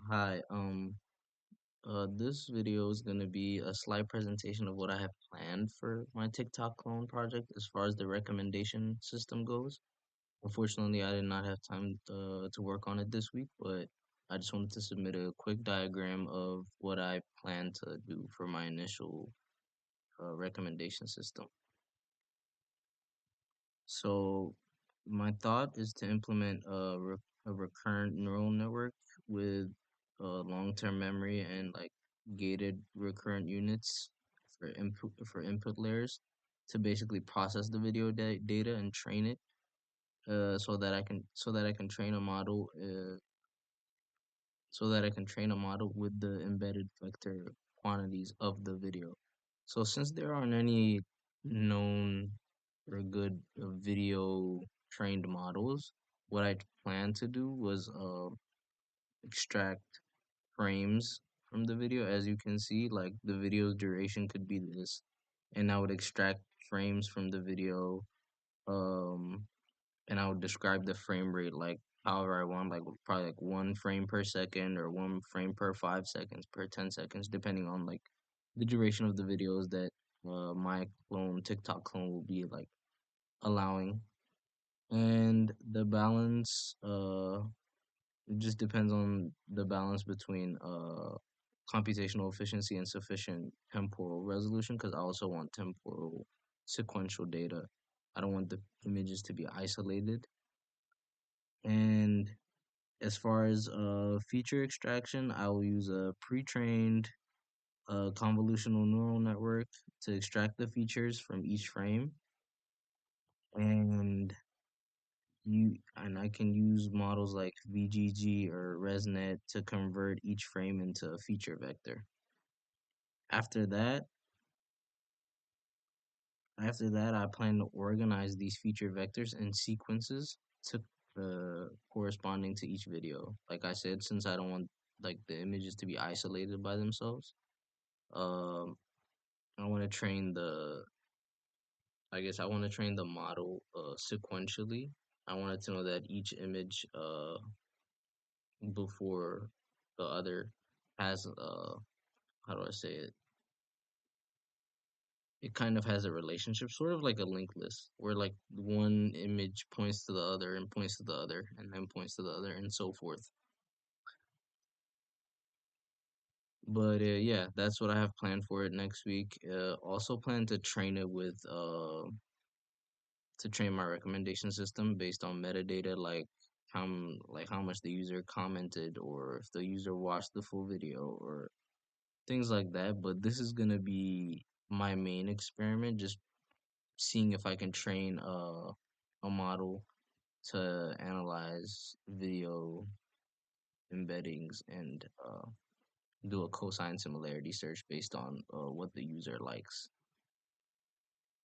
Hi, this video is going to be a slide presentation of what I have planned for my TikTok clone project as far as the recommendation system goes. Unfortunately, I did not have time to work on it this week, but I just wanted to submit a quick diagram of what I plan to do for my initial recommendation system. So, my thought is to implement a recurrent neural network with long-term memory and like gated recurrent units for input layers to basically process the video data and train it so that I can train a model with the embedded vector quantities of the video. So since there aren't any known or good video trained models, what I planned to do was extract frames from the video. As you can see, like the video's duration could be this, and I would extract frames from the video, um, and I would describe the frame rate like however I want, like probably like 1 frame per second or 1 frame per 5 seconds per 10 seconds, depending on like the duration of the videos that my TikTok clone will be like allowing. And the balance, it just depends on the balance between computational efficiency and sufficient temporal resolution because I also want temporal sequential data. I don't want the images to be isolated. And as far as feature extraction, I will use a pre-trained convolutional neural network to extract the features from each frame, and I can use models like VGG or ResNet to convert each frame into a feature vector. After that, I plan to organize these feature vectors in sequences to corresponding to each video. Like I said, since I don't want like the images to be isolated by themselves, um, I want to train the I want to train the model sequentially. I wanted to know that each image before the other has how do I say it? It kind of has a relationship, sort of like a linked list, where like one image points to the other and points to the other and then points to the other and so forth. But yeah, that's what I have planned for it next week. Also plan to train it with to train my recommendation system based on metadata like how much the user commented or if the user watched the full video or things like that. But this is gonna be my main experiment, just seeing if I can train a model to analyze video embeddings and do a cosine similarity search based on what the user likes.